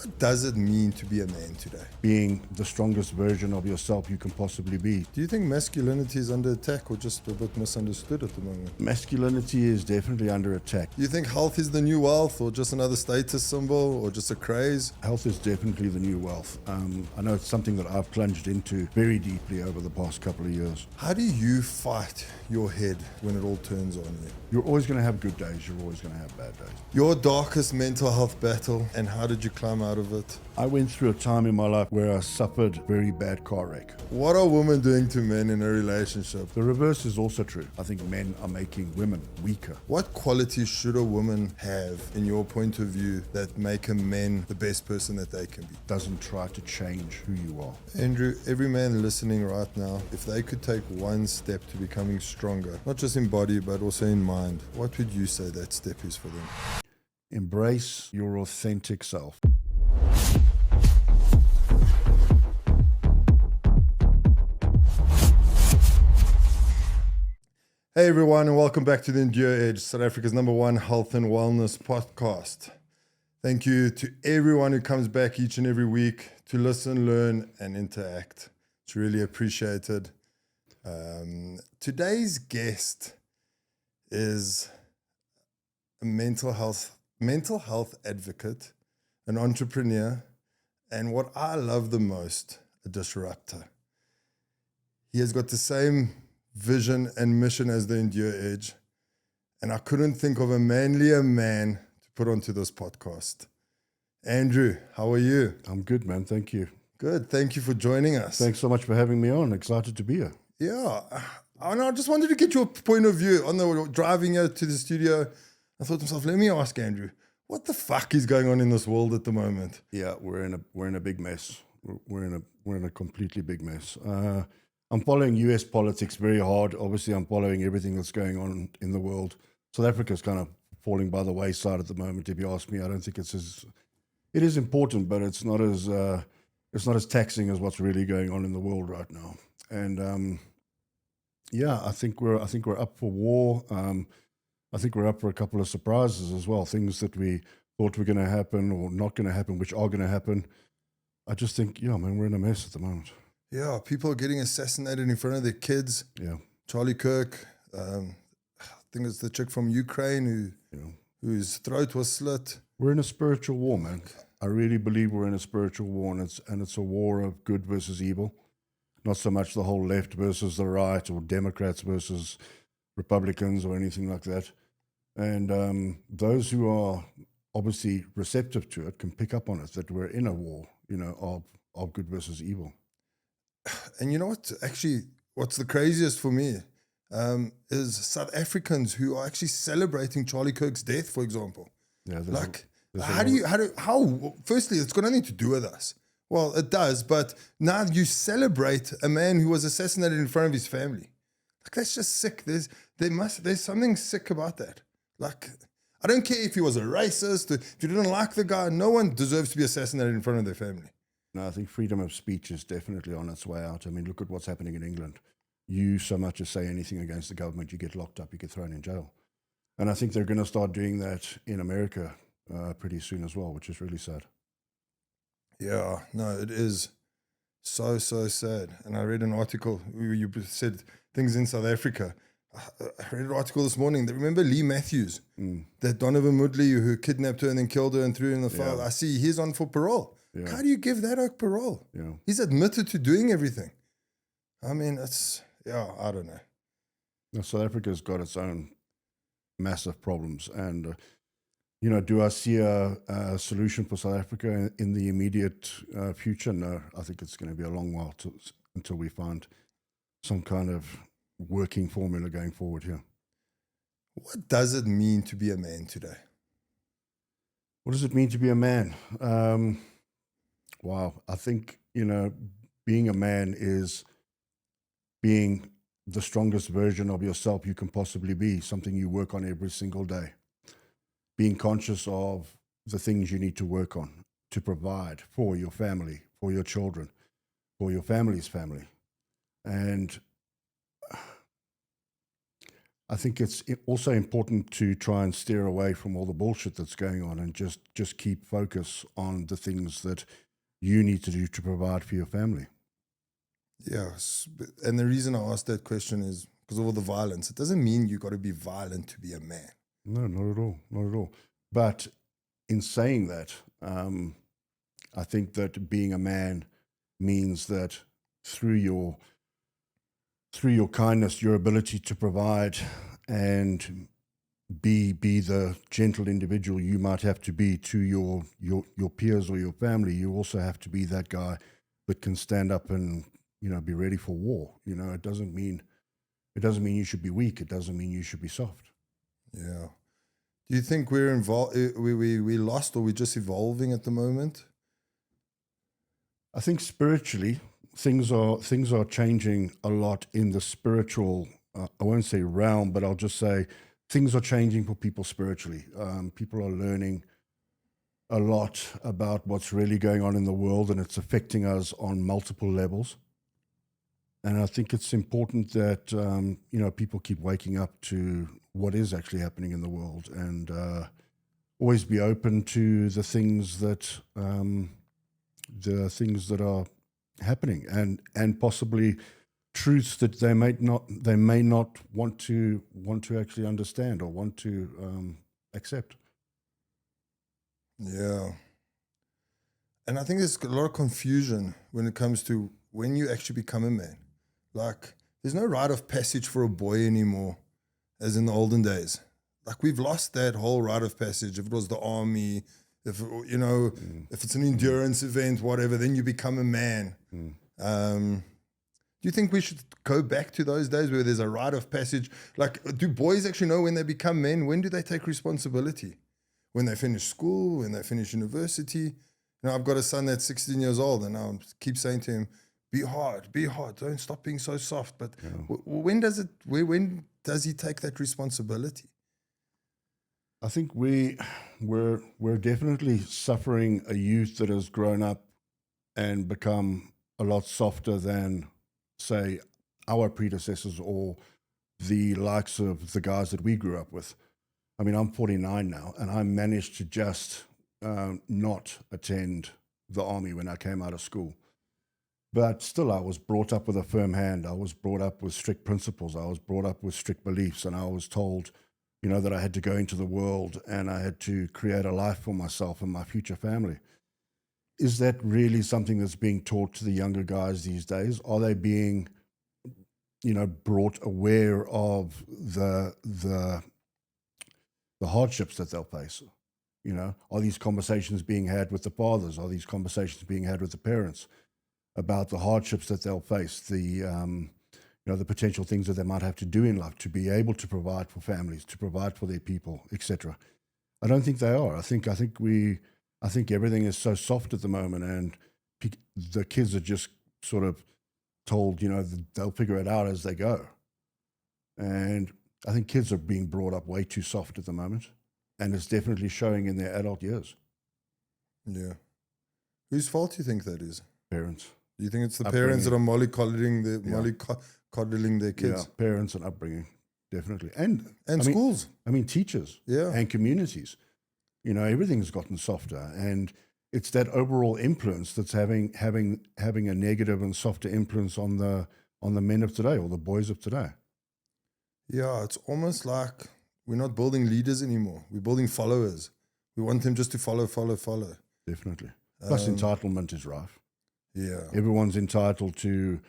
What does it mean to be a man today? Being the strongest version of yourself you can possibly be. Do you think masculinity is under attack or just a bit misunderstood at the moment? Masculinity is definitely under attack. Do you think health is the new wealth or just another status symbol or just a craze? Health is definitely the new wealth. I know it's something that I've plunged into very deeply over the past couple of years. How do you fight your head when it all turns on you? You're always going to have good days, you're always going to have bad days. Your darkest mental health battle, and how did you climb out of it? I went through a time in my life where I suffered a very bad car wreck. What are women doing to men in a relationship? The reverse is also true. I think men are making women weaker. What qualities should a woman have, in your point of view, that make a man the best person that they can be? Doesn't try to change who you are. Andrew, every man listening right now, if they could take one step to becoming stronger, not just in body, but also in mind, what would you say that step is for them? Embrace your authentic self. Hey everyone, and welcome back to the Endure Edge, South Africa's #1 health and wellness podcast. Thank you to everyone who comes back each and every week to listen, learn, and interact. It's really appreciated. Today's guest is a mental health advocate, an entrepreneur, and what I love the most, a disruptor. He has got the same vision and mission as the Endure Edge, and I couldn't think of a manlier man to put onto this podcast. Andrew, how are you? I'm good, man. Thank you. Good. Thank you for joining us. Thanks so much for having me on. Excited to be here. Yeah. I just wanted to get your point of view on the driving here to the studio. I thought to myself, let me ask Andrew, what the fuck is going on in this world at the moment? Yeah, we're in a big mess. We're in a completely big mess. I'm following US politics very hard. Obviously, I'm following everything that's going on in the world. South Africa's kind of falling by the wayside at the moment. If you ask me, I don't think it is important, but it's not as taxing as what's really going on in the world right now. And I think we're up for war. I think we're up for a couple of surprises as well. Things that we thought were going to happen or not going to happen, which are going to happen. I just think, we're in a mess at the moment. Yeah, people are getting assassinated in front of their kids. Yeah. Charlie Kirk, I think it's the chick from Ukraine whose throat was slit. We're in a spiritual war, man. I really believe we're in a spiritual war, and it's a war of good versus evil. Not so much the whole left versus the right or Democrats versus Republicans or anything like that. And those who are obviously receptive to it can pick up on it, that we're in a war, of good versus evil. And you know what? Actually, what's the craziest for me is South Africans who are actually celebrating Charlie Kirk's death, for example. Yeah, firstly, it's got nothing to do with us. Well, it does, but now you celebrate a man who was assassinated in front of his family. Like, that's just sick. There's something sick about that. Like, I don't care if he was a racist, if you didn't like the guy, no one deserves to be assassinated in front of their family. No, I think freedom of speech is definitely on its way out. I mean, look at what's happening in England. You so much as say anything against the government, you get locked up, you get thrown in jail. And I think they're going to start doing that in America pretty soon as well, which is really sad. Yeah, no, it is so sad. And I read an article where you said things in South Africa. I read an article this morning. Remember Lee Matthews, that Donovan Woodley who kidnapped her and then killed her and threw her in the fire? I see he's on for parole. Yeah. How do you give that a parole? Yeah. He's admitted to doing everything. I mean, I don't know. Now, South Africa's got its own massive problems. And, do I see a solution for South Africa in the immediate future? No, I think it's going to be a long while until we find some kind of working formula going forward here. What does it mean to be a man today? What does it mean to be a man? Wow. I think, being a man is being the strongest version of yourself you can possibly be, something you work on every single day. Being conscious of the things you need to work on to provide for your family, for your children, for your family's family. And I think it's also important to try and steer away from all the bullshit that's going on and just keep focus on the things that you need to do to provide for your family. Yes. And the reason I asked that question is because of all the violence. It doesn't mean you got to be violent to be a man. No, not at all. Not at all. But in saying that, I think that being a man means that through your kindness, your ability to provide and be the gentle individual you might have to be to your peers or your family, you also have to be that guy that can stand up and, you know, be ready for war. You know, it doesn't mean you should be weak. It doesn't mean you should be soft. Yeah. Do you think we're involved? We lost, or we're just evolving at the moment? I think spiritually, things are changing a lot in the spiritual. I won't say realm, but I'll just say things are changing for people spiritually. People are learning a lot about what's really going on in the world, and it's affecting us on multiple levels. And I think it's important that you know, people keep waking up to what is actually happening in the world, and always be open to the things that are happening, and possibly truths that they may not want to actually understand or want to accept. Yeah. And I think there's a lot of confusion when it comes to when you actually become a man. Like, there's no rite of passage for a boy anymore, as in the olden days. Like, we've lost that whole rite of passage. If it was the army, if, you know, if it's an endurance event, whatever, then you become a man. Do you think we should go back to those days where there's a rite of passage? Like, do boys actually know when they become men? When do they take responsibility? When they finish school, when they finish university? You know, I've got a son that's 16 years old, and I keep saying to him, be hard, don't stop being so soft. But when does he take that responsibility? I think we're definitely suffering a youth that has grown up and become a lot softer than, say, our predecessors or the likes of the guys that we grew up with. I mean, I'm 49 now, and I managed to just not attend the army when I came out of school. But still, I was brought up with a firm hand. I was brought up with strict principles. I was brought up with strict beliefs, and I was told, you know, that I had to go into the world and I had to create a life for myself and my future family. Is that really something that's being taught to the younger guys these days? Are they being, you know, brought aware of the hardships that they'll face? You know, are these conversations being had with the fathers? Are these conversations being had with the parents about the hardships that they'll face, the you know, the potential things that they might have to do in life to be able to provide for families, to provide for their people, etc. I don't think they are. I think everything is so soft at the moment, and the kids are just sort of told, you know, they'll figure it out as they go. And I think kids are being brought up way too soft at the moment, and it's definitely showing in their adult years. Yeah. Whose fault do you think that is? Parents. Do you think it's the parents that are mollycoddling their kids? Yeah, parents and upbringing, definitely. And schools. I mean, teachers and communities. You know, everything's gotten softer, and it's that overall influence that's having a negative and softer influence on the men of today or the boys of today. Yeah, it's almost like we're not building leaders anymore. We're building followers. We want them just to follow. Definitely. Plus, entitlement is rife. Yeah. Everyone's entitled to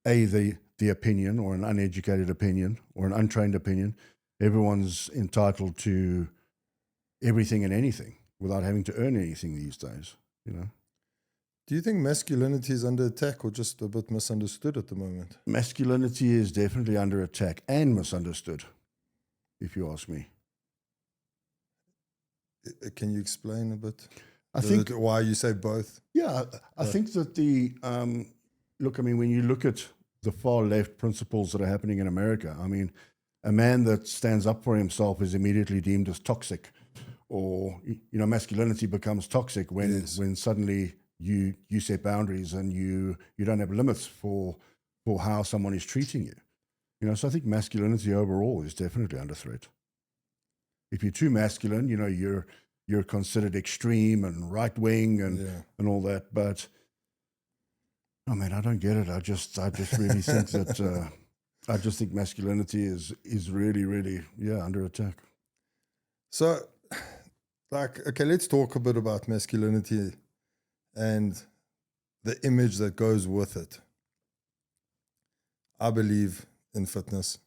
the opinion, or an uneducated opinion, or an untrained opinion. Everyone's entitled to everything and anything without having to earn anything these days, you know. Do you think masculinity is under attack or just a bit misunderstood at the moment? Masculinity is definitely under attack and misunderstood, if you ask me. Can you explain a bit? I think why you say both. Yeah, I think that look, I mean, when you look at the far left principles that are happening in America, I mean, a man that stands up for himself is immediately deemed as toxic, or, you know, masculinity becomes toxic when suddenly you set boundaries and you don't have limits for how someone is treating you. So I think masculinity overall is definitely under threat. If you're too masculine, you're considered extreme and right wing and all that. But I mean, I don't get it. I just really think that I just think masculinity is really, really under attack. So, okay, let's talk a bit about masculinity and the image that goes with it. I believe in fitness.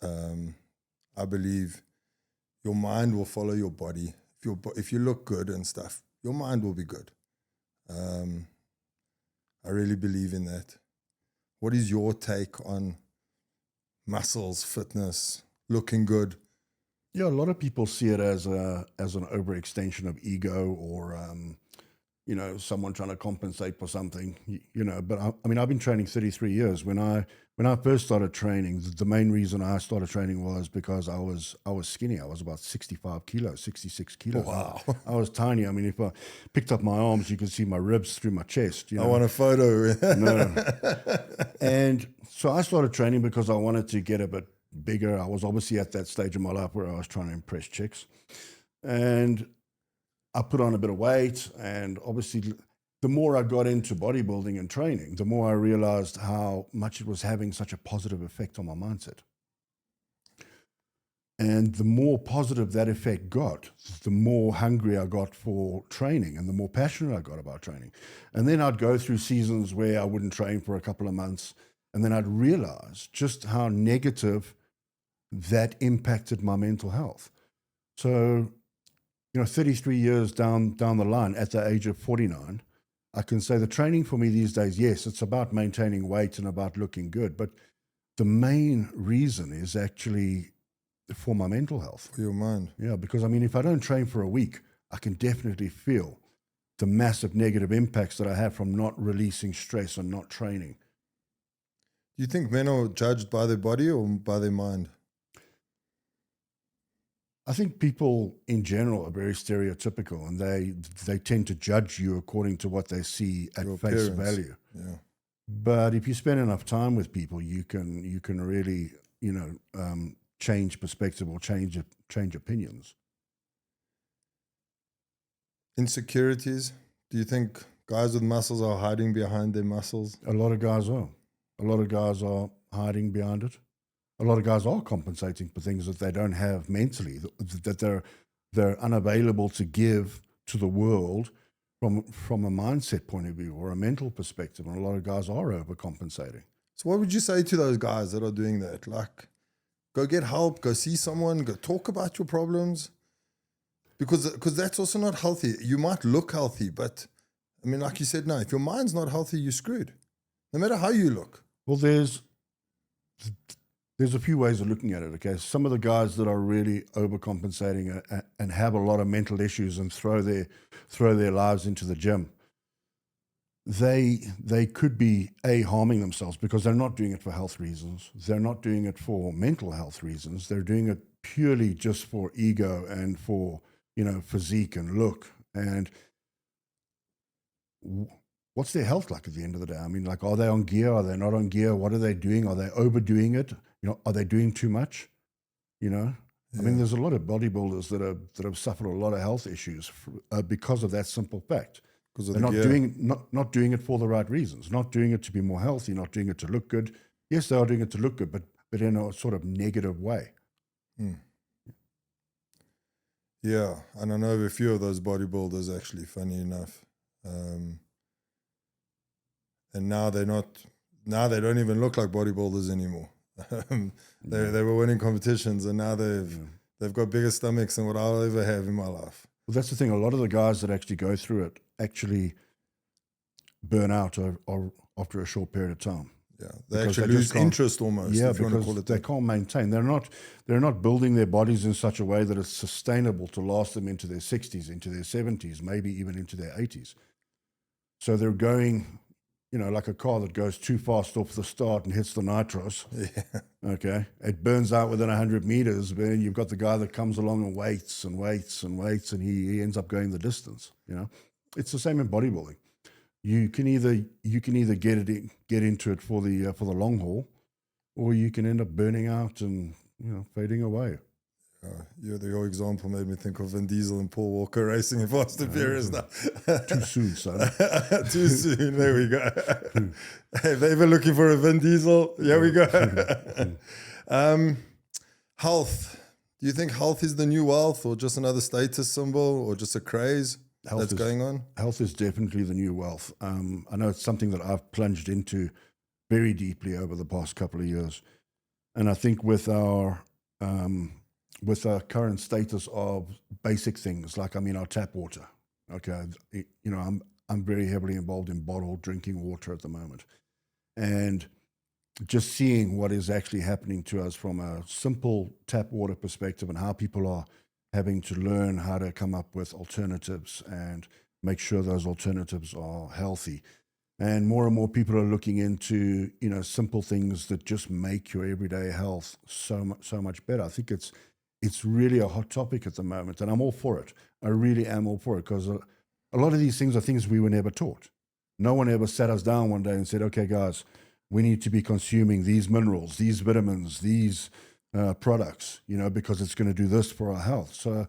I believe your mind will follow your body. If you look good and stuff, your mind will be good. I really believe in that. What is your take on muscles, fitness, looking good? Yeah, a lot of people see it as an overextension of ego, or someone trying to compensate for something. But I mean, I've been training 33 years. When I first started training, the main reason I started training was because I was skinny. I was about 65 kilos, 66 kilos. Wow. I was tiny. I mean, if I picked up my arms, you could see my ribs through my chest. I want a photo. No. And so I started training because I wanted to get a bit bigger. I was obviously at that stage of my life where I was trying to impress chicks. And I put on a bit of weight, and obviously the more I got into bodybuilding and training, the more I realized how much it was having such a positive effect on my mindset. And the more positive that effect got, the more hungry I got for training and the more passionate I got about training. And then I'd go through seasons where I wouldn't train for a couple of months, and then I'd realize just how negative that impacted my mental health. So 33 years down the line, at the age of 49, I can say the training for me these days, yes, it's about maintaining weight and about looking good, but the main reason is actually for my mental health. For your mind. Yeah, because I mean, if I don't train for a week, I can definitely feel the massive negative impacts that I have from not releasing stress and not training. Do you think men are judged by their body or by their mind? I think people in general are very stereotypical, and they tend to judge you according to what they see at Your face appearance. value. Yeah. But if you spend enough time with people, you can really change perspective or change opinions. Insecurities. Do you think guys with muscles are hiding behind their muscles? A lot of guys are. A lot of guys are hiding behind it. A lot of guys are compensating for things that they don't have mentally, that they're unavailable to give to the world from a mindset point of view or a mental perspective. And a lot of guys are overcompensating. So what would you say to those guys that are doing that? Like, go get help, go see someone, go talk about your problems. Because that's also not healthy. You might look healthy, but I mean, like you said, no, if your mind's not healthy, you're screwed. No matter how you look. Well, there's a few ways of looking at it, okay? Some of the guys that are really overcompensating and have a lot of mental issues and throw their lives into the gym, they could be harming themselves because they're not doing it for health reasons. They're not doing it for mental health reasons. They're doing it purely just for ego and for, physique and look. And what's their health like at the end of the day? I mean, like, are they on gear? Are they not on gear? What are they doing? Are they overdoing it? Are they doing too much? Yeah. I mean, there's a lot of bodybuilders that have suffered a lot of health issues because of that simple fact. Because of They're the not doing it for the right reasons, not doing it to be more healthy, not doing it to look good. Yes, they are doing it to look good, but in a sort of negative way. Yeah, and I know a few of those bodybuilders actually, funny enough. And now they don't even look like bodybuilders anymore. They were winning competitions, and now they've got bigger stomachs than what I'll ever have in my life. Well, that's the thing. A lot of the guys that actually go through it actually burn out after a short period of time. Yeah, they Because actually lose interest almost. Yeah, if you want to call because it they that. can't maintain. They're not building their bodies in such a way that it's sustainable to last them into their 60s, into their 70s, maybe even into their 80s. So they're going, like a car that goes too fast off the start and hits the nitros. Yeah. Okay, it burns out within 100 meters, but then you've got the guy that comes along and waits and waits and waits, and he ends up going the distance. It's the same in bodybuilding. You can either get into it for the long haul, or you can end up burning out and fading away. Your example made me think of Vin Diesel and Paul Walker racing in Fast and Furious now. Too soon, son. Too soon. There we go. Hey, if they're ever looking for a Vin Diesel, here we go. Health. Do you think health is the new wealth, or just another status symbol, or just a craze that's going on? Health is definitely the new wealth. I know it's something that I've plunged into very deeply over the past couple of years. And I think with our current status of basic things, like, our tap water, okay, I'm very heavily involved in bottled drinking water at the moment. And just seeing what is actually happening to us from a simple tap water perspective, and how people are having to learn how to come up with alternatives and make sure those alternatives are healthy. And more people are looking into, simple things that just make your everyday health so much better. I think it's really a hot topic at the moment, and I'm all for it. I really am all for it, because a lot of these things are things we were never taught. No one ever sat us down one day and said, okay, guys, we need to be consuming these minerals, these vitamins, these products, because it's going to do this for our health. So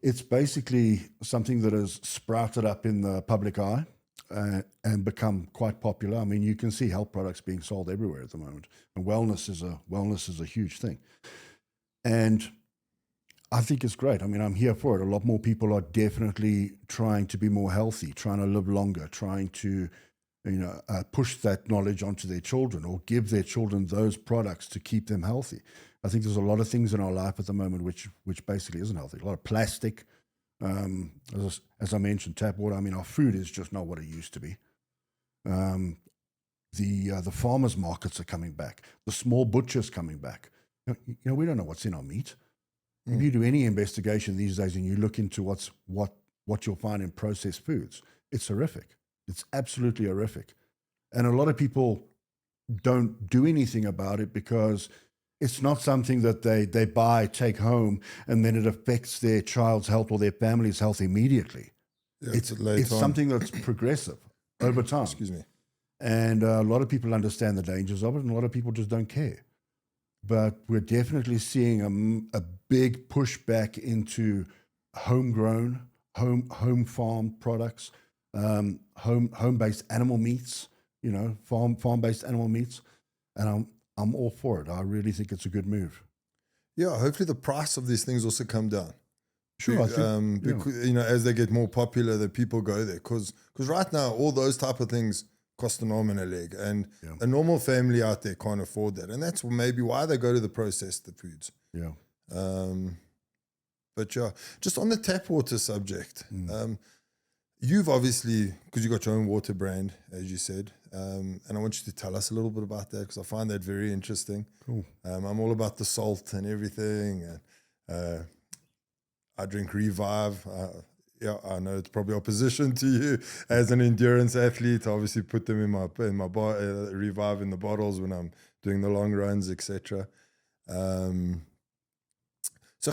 it's basically something that has sprouted up in the public eye and become quite popular. You can see health products being sold everywhere at the moment, and wellness is a huge thing. And I think it's great. I'm here for it. A lot more people are definitely trying to be more healthy, trying to live longer, trying to push that knowledge onto their children, or give their children those products to keep them healthy. I think there's a lot of things in our life at the moment which basically isn't healthy. A lot of plastic. As I mentioned, tap water. Our food is just not what it used to be. The farmers markets are coming back. The small butchers coming back. We don't know what's in our meat. If you do any investigation these days and you look into what you'll find in processed foods, it's horrific. It's absolutely horrific. And a lot of people don't do anything about it, because it's not something that they buy, take home, and then it affects their child's health or their family's health immediately. Yeah, it's something that's progressive over time. Excuse me. And a lot of people understand the dangers of it, and a lot of people just don't care. But we're definitely seeing a big pushback into homegrown, home farm products, home-based animal meats, farm-based animal meats, and I'm all for it. I really think it's a good move. Yeah, hopefully the price of these things also come down. Sure, I think, because, as they get more popular, the people go there. Because right now, all those type of things cost an arm and a leg, and a normal family out there can't afford that, and that's maybe why they go to the processed foods. Yeah. But yeah, just on the tap water subject, you've obviously, because you got your own water brand, as you said, and I want you to tell us a little bit about that, because I find that very interesting. Cool. I'm all about the salt and everything, and I drink Revive. I know it's probably opposition to you as an endurance athlete. I obviously put them in my Revive in the bottles when I'm doing the long runs, etc. So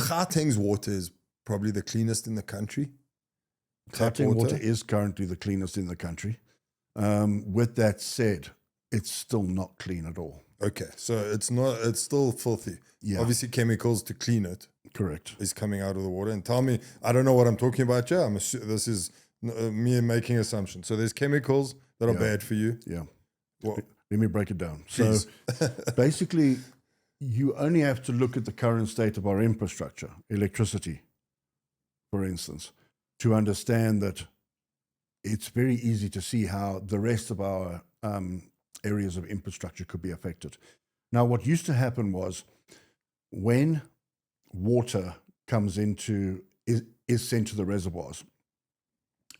Gauteng's water is probably the cleanest in the country. Gauteng water is currently the cleanest in the country. With that said, it's still not clean at all. Okay, so it's still filthy. Yeah. Obviously chemicals to clean it. Correct. Is coming out of the water. And tell me, I don't know what I'm talking about here. This is me making assumptions. So there's chemicals that are bad for you. Yeah. Well, let me break it down. Please. So basically, you only have to look at the current state of our infrastructure, electricity, for instance, to understand that it's very easy to see how the rest of our areas of infrastructure could be affected. Now, what used to happen was, when water comes into, is sent to the reservoirs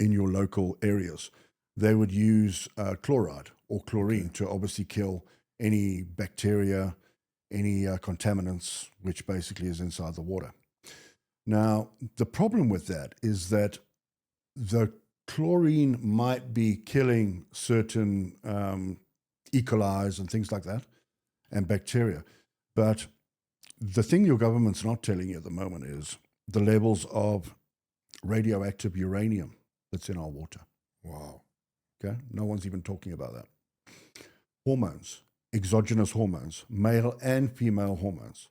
in your local areas, they would use chloride or chlorine to obviously kill any bacteria, any contaminants, which basically is inside the water. Now, the problem with that is that the chlorine might be killing certain E. coli's and things like that, and bacteria, but the thing your government's not telling you at the moment is the levels of radioactive uranium that's in our water. Wow. Okay? No one's even talking about that. Hormones, exogenous hormones, male and female hormones.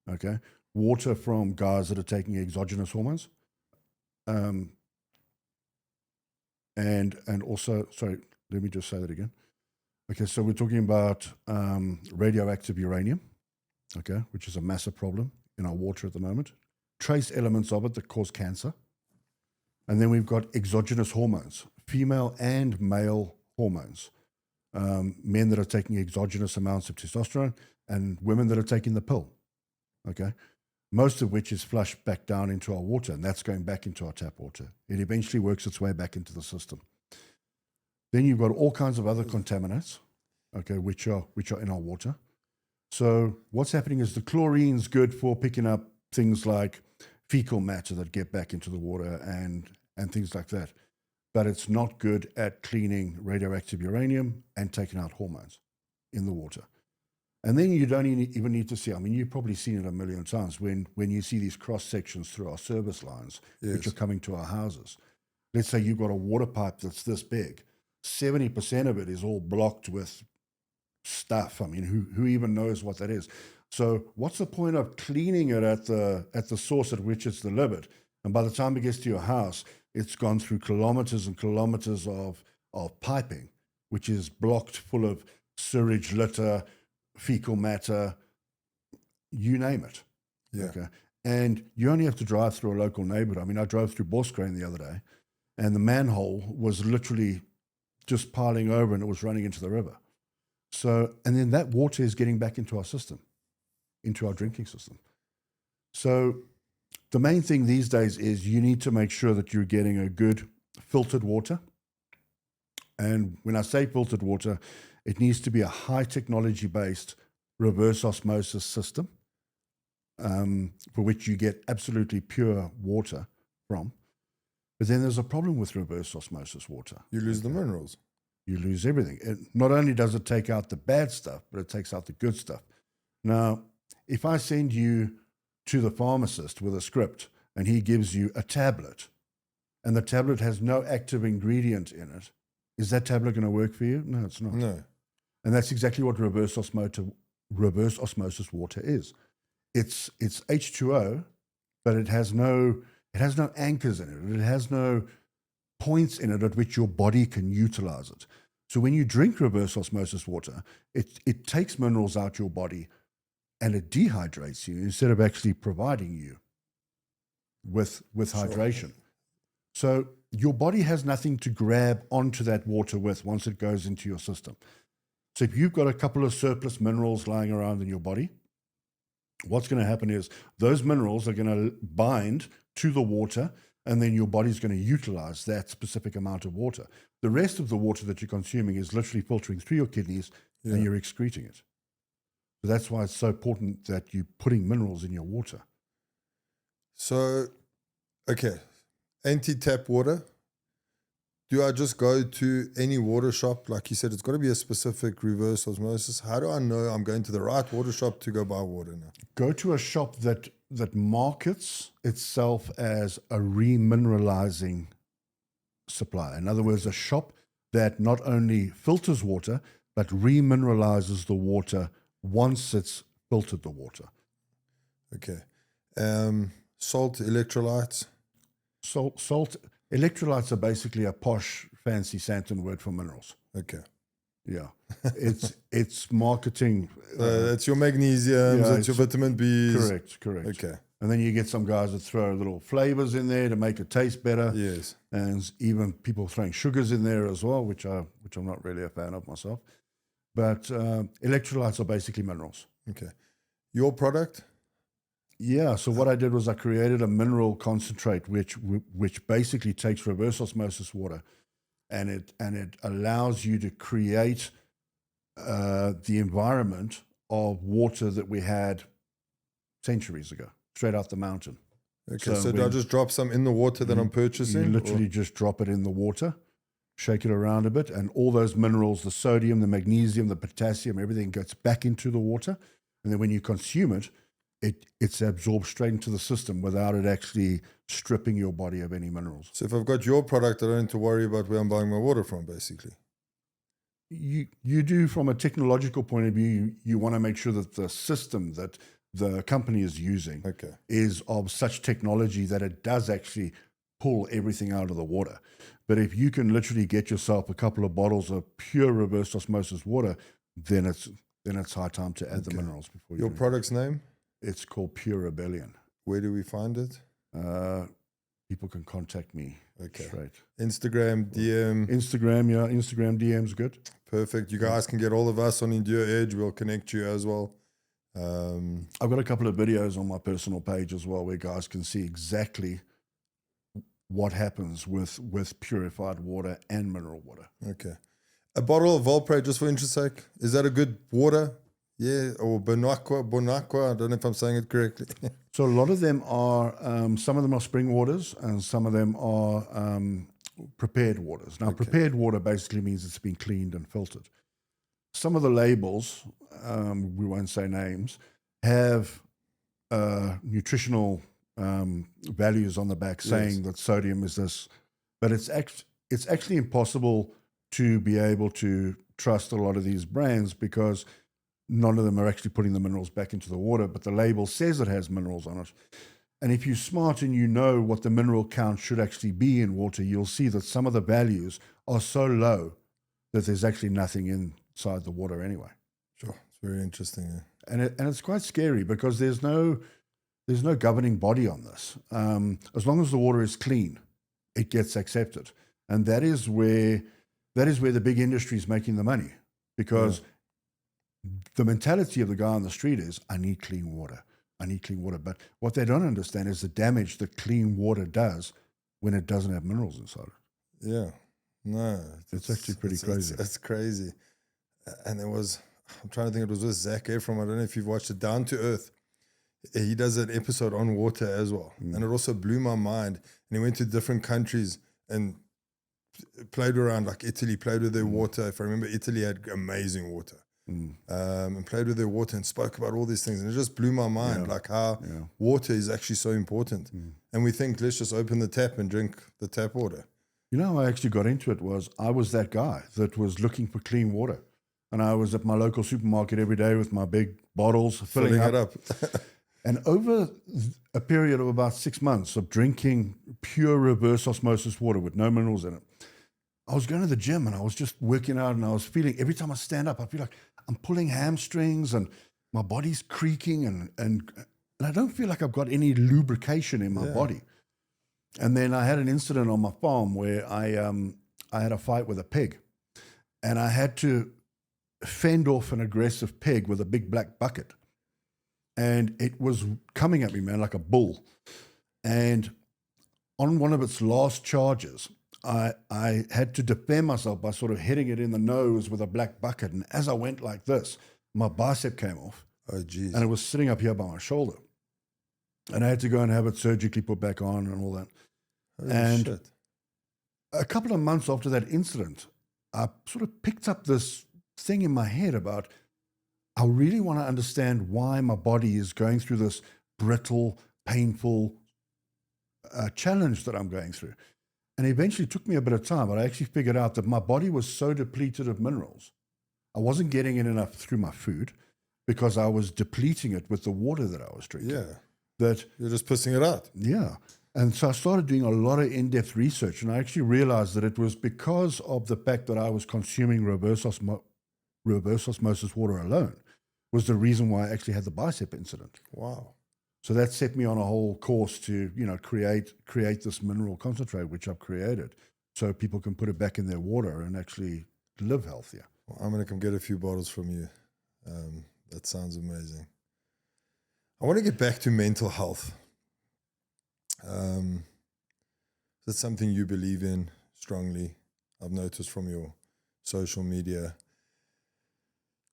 Okay, water from guys that are taking exogenous hormones, and also, sorry, let me just say that again. Okay, so we're talking about radioactive uranium, okay, which is a massive problem in our water at the moment. Trace elements of it that cause cancer. And then we've got exogenous hormones, female and male hormones. Men that are taking exogenous amounts of testosterone and women that are taking the pill, okay? Most of which is flushed back down into our water, and that's going back into our tap water. It eventually works its way back into the system. Then you've got all kinds of other contaminants, okay, which are in our water. So what's happening is the chlorine's good for picking up things like fecal matter that get back into the water and things like that. But it's not good at cleaning radioactive uranium and taking out hormones in the water. And then you don't even need to see, I mean, you've probably seen it a million times when you see these cross sections through our service lines, Yes. which are coming to our houses. Let's say you've got a water pipe that's this big. 70% of it is all blocked with stuff. I mean, who even knows what that is? So what's the point of cleaning it at the source at which it's delivered? And by the time it gets to your house, it's gone through kilometers and kilometers of piping, which is blocked full of sewage, litter, fecal matter, you name it. Yeah. Okay. And you only have to drive through a local neighborhood. I mean, I drove through Boskrane the other day, and the manhole was literally just piling over and it was running into the river. So, and then that water is getting back into our system, into our drinking system. So the main thing these days is you need to make sure that you're getting a good filtered water. And when I say filtered water, it needs to be a high technology based reverse osmosis system, for which you get absolutely pure water from. But then there's a problem with reverse osmosis water. You lose the minerals. You lose everything. Not only does it take out the bad stuff, but it takes out the good stuff. Now, if I send you to the pharmacist with a script and he gives you a tablet and the tablet has no active ingredient in it, is that tablet going to work for you? No, it's not. No. And that's exactly what reverse osmosis water is. It's H2O, but it has no anchors in it. It has no points in it at which your body can utilize it. So when you drink reverse osmosis water, it takes minerals out your body and it dehydrates you instead of actually providing you with hydration. So your body has nothing to grab onto that water with once it goes into your system. So if you've got a couple of surplus minerals lying around in your body, what's going to happen is those minerals are going to bind to the water, and then your body's going to utilize that specific amount of water. The rest of the water that you're consuming is literally filtering through your kidneys and you're excreting it. So that's why it's so important that you're putting minerals in your water. So, okay, anti-tap water. Do I just go to any water shop? Like you said, it's got to be a specific reverse osmosis. How do I know I'm going to the right water shop to go buy water now? Go to a shop that markets itself as a remineralizing supplier. In other words, a shop that not only filters water, but remineralizes the water once it's filtered the water. Okay. Salt, electrolytes. Salt, electrolytes are basically a posh, fancy Santon word for minerals. Okay. Yeah. It's marketing. It's your magnesiums, it's your vitamin Bs. Correct. Okay. And then you get some guys that throw little flavors in there to make it taste better. Yes. And even people throwing sugars in there as well, which I'm not really a fan of myself. But electrolytes are basically minerals. Okay. Your product? Yeah. So what I did was I created a mineral concentrate, which basically takes reverse osmosis water, and it allows you to create the environment of water that we had centuries ago, straight out the mountain. Okay. So do I just drop some in the water that I'm purchasing? You literally just drop it in the water, shake it around a bit, and all those minerals, the sodium, the magnesium, the potassium, everything gets back into the water. And then when you consume it, it's absorbed straight into the system without it actually stripping your body of any minerals. So if I've got your product, I don't have to worry about where I'm buying my water from, basically. you do from a technological point of view. You want to make sure that the system that the company is using Okay. is of such technology that it does actually pull everything out of the water. But if you can literally get yourself a couple of bottles of pure reverse osmosis water, then it's high time to add the minerals before you Your drink. product's name? It's called Pure Rebellion. Where do we find it? People can contact me straight. Instagram, DM. Instagram, yeah, Instagram DM's good. Perfect. You guys can get all of us on Endure Edge. We'll connect you as well. I've got a couple of videos on my personal page as well where guys can see exactly what happens with purified water and mineral water. Okay. A bottle of Volpre, just for interest sake, is that a good water? Yeah, or Bonaqua. I don't know if I'm saying it correctly. So a lot of them are, some of them are spring waters and some of them are prepared waters. Now, prepared water basically means it's been cleaned and filtered. Some of the labels, we won't say names, have nutritional values on the back saying that sodium is this, but it's actually impossible to be able to trust a lot of these brands because none of them are actually putting the minerals back into the water, but the label says it has minerals on it. And if you're smart and you know what the mineral count should actually be in water, you'll see that some of the values are so low that there's actually nothing inside the water anyway. Sure, it's very interesting. Yeah. And it's quite scary because there's no governing body on this. As long as the water is clean, it gets accepted, and that is where the big industry is making the money, because the mentality of the guy on the street is, I need clean water. I need clean water. But what they don't understand is the damage that clean water does when it doesn't have minerals inside it. Yeah. No. It's actually pretty crazy. It's crazy. And I'm trying to think, it was with Zac Efron. I don't know if you've watched it, Down to Earth. He does an episode on water as well. And it also blew my mind. And he went to different countries and played around, like Italy, played with their water. If I remember, Italy had amazing water. And played with their water and spoke about all these things. And it just blew my mind, like how water is actually so important. And we think, let's just open the tap and drink the tap water. You know how I actually got into it was I was that guy that was looking for clean water. And I was at my local supermarket every day with my big bottles, filling it up. And over a period of about 6 months of drinking pure reverse osmosis water with no minerals in it, I was going to the gym and I was just working out, and I was feeling, every time I stand up, I feel like I'm pulling hamstrings and my body's creaking and I don't feel like I've got any lubrication in my body. And then I had an incident on my farm where I had a fight with a pig, and I had to fend off an aggressive pig with a big black bucket. And it was coming at me, man, like a bull. And on one of its last charges, I had to defend myself by sort of hitting it in the nose with a black bucket. And as I went like this, my bicep came off. Oh, geez. And it was sitting up here by my shoulder. And I had to go and have it surgically put back on and all that. Holy shit. A couple of months after that incident, I sort of picked up this thing in my head about, I really want to understand why my body is going through this brittle, painful challenge that I'm going through. And eventually it took me a bit of time, but I actually figured out that my body was so depleted of minerals. I wasn't getting it enough through my food because I was depleting it with the water that I was drinking. Yeah. That You're just pissing it out. Yeah. And so I started doing a lot of in-depth research, and I actually realized that it was because of the fact that I was consuming reverse osmosis water alone was the reason why I actually had the bicep incident. Wow. So that set me on a whole course to, create this mineral concentrate, which I've created, so people can put it back in their water and actually live healthier. Well, I'm going to come get a few bottles from you. That sounds amazing. I want to get back to mental health. That's something you believe in strongly. I've noticed from your social media.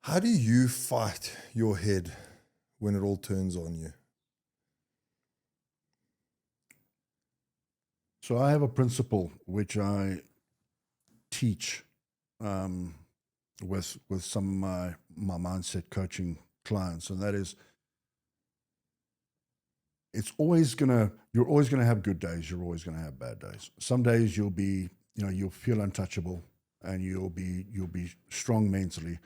How do you fight your head when it all turns on you? So I have a principle which I teach with some of my mindset coaching clients, and that is, you're always gonna have good days. You're always gonna have bad days. Some days you'll feel untouchable. and you'll be strong mentally.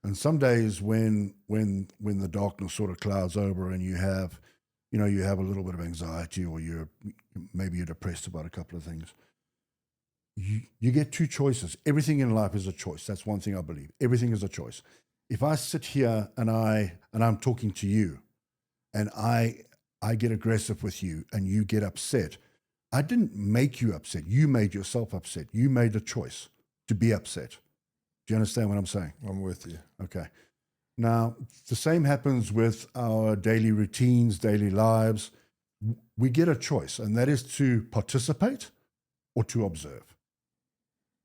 And some days when the darkness sort of clouds over and you have a little bit of anxiety, or maybe you're depressed about a couple of things, you get two choices. Everything in life is a choice. That's one thing I believe. Everything is a choice. If I sit here and I'm talking to you, and I get aggressive with you and you get upset, I didn't make you upset. You made yourself upset. You made a choice to be upset. Do you understand what I'm saying? I'm with you. Okay. Now, the same happens with our daily routines, daily lives. We get a choice, and that is to participate or to observe.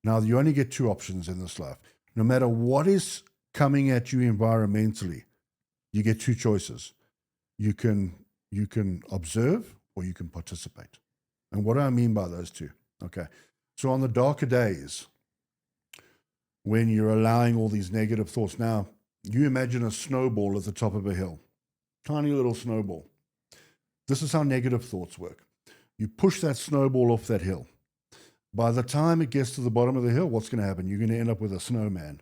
Now, you only get two options in this life. No matter what is coming at you environmentally, you get two choices. You can observe or you can participate. And what do I mean by those two? Okay. So on the darker days, when you're allowing all these negative thoughts, now you imagine a snowball at the top of a hill, tiny little snowball. This is how negative thoughts work. You push that snowball off that hill. By the time it gets to the bottom of the hill, what's going to happen? You're going to end up with a snowman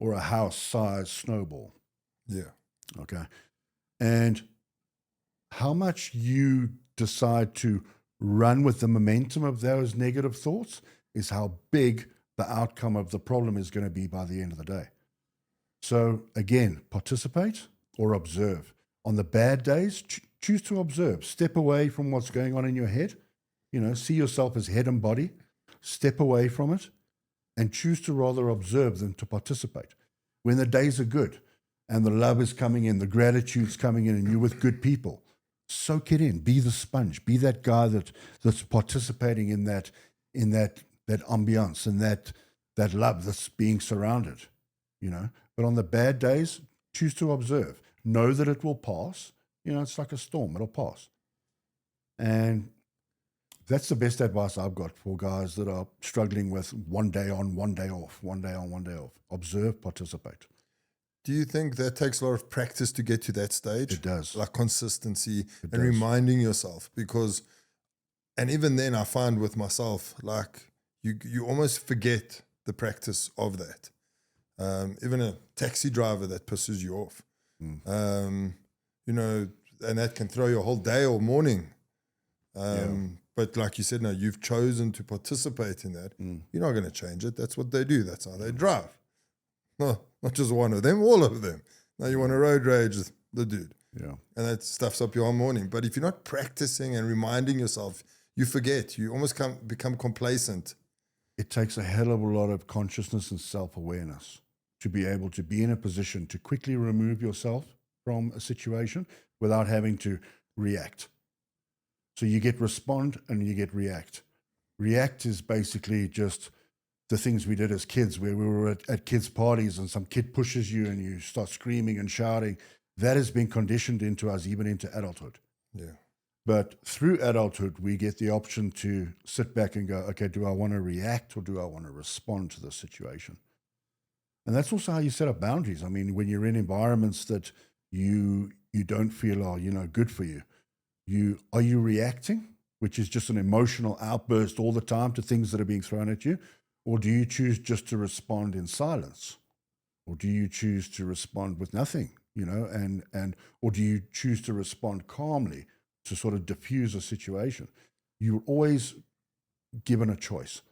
or a house-sized snowball. Yeah. Okay. And how much you decide to run with the momentum of those negative thoughts is how big the outcome of the problem is going to be by the end of the day. So again, participate or observe. On the bad days, choose to observe. Step away from what's going on in your head. See yourself as head and body. Step away from it and choose to rather observe than to participate. When the days are good and the love is coming in, the gratitude's coming in, and you're with good people, soak it in. Be the sponge. Be that guy that's participating in that ambiance and that love that's being surrounded, But on the bad days, choose to observe. Know that it will pass. It's like a storm. It'll pass. And that's the best advice I've got for guys that are struggling with one day on, one day off, one day on, one day off. Observe, participate. Do you think that takes a lot of practice to get to that stage? It does. Like consistency and reminding yourself, and even then I find with myself, like you almost forget the practice of that. Even a taxi driver that pisses you off, and that can throw your whole day or morning. But like you said, no, you've chosen to participate in that. You're not going to change it. That's what they do. That's how they drive. No, not just one of them, all of them. Now you want to road rage the dude. Yeah. And that stuffs up your whole morning. But if you're not practicing and reminding yourself, you forget. You almost become complacent. It takes a hell of a lot of consciousness and self-awareness to be able to be in a position to quickly remove yourself from a situation without having to react. So you get respond and you get react. React is basically just the things we did as kids, where we were at kids' parties and some kid pushes you and you start screaming and shouting. That has been conditioned into us even into adulthood. Yeah. But through adulthood, we get the option to sit back and go, okay, do I want to react or do I want to respond to the situation? And that's also how you set up boundaries. I mean, when you're in environments that you don't feel are, good for you, are you reacting, which is just an emotional outburst all the time to things that are being thrown at you? Or do you choose just to respond in silence? Or do you choose to respond with nothing, or do you choose to respond calmly to sort of diffuse a situation? You're always given a choice.